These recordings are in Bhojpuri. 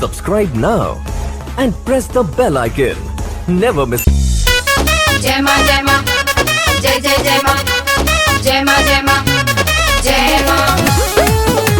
Subscribe now and press the bell icon. Never miss. जय मां जय मां जय जय जय मां जय मां जय मां जय मां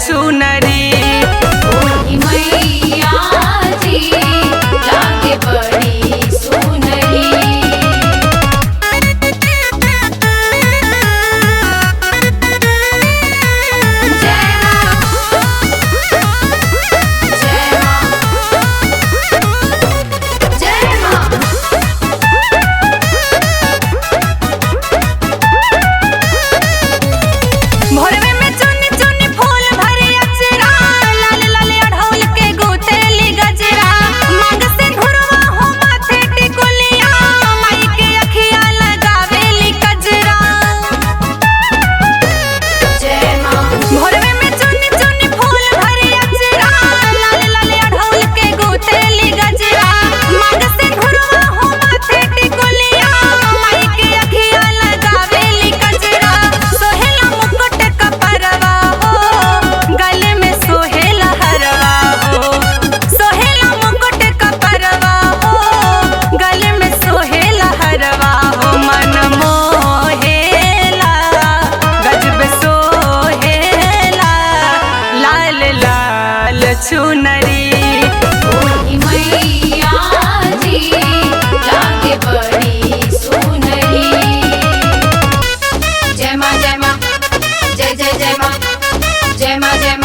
चुनरी मैया जी लागे बड़ी सुनरी जय मां जय मां जय मां भोरवे में चुनी चुनी फूल भरे अचरा लाल लाल अढ़ौल के गोथेली गजरा मांग से घुरवा हो माथे टिकुलिया माई के अखिया लगावेली कजरा जय मां भोरवे में चुनी चुनी फूल भरे अचरा लाल लाल अढ़ौल के गोथेली गजरा मांग से घुरवा हो माथे टिकुलिया माई के अखिया लगावेली कजरा सोहेला मुकुट कपरवा हो गले में सोहेला हरवा हो सोहेला मुकुट कपरवा हो गले में सोहेला हरवा हो मन मोहेला गजब सोहेला लाल लाल चुनरी मैया जी लागे बड़ी सुनरी जय मां जय मां जय जय जय मां जय मां जय मां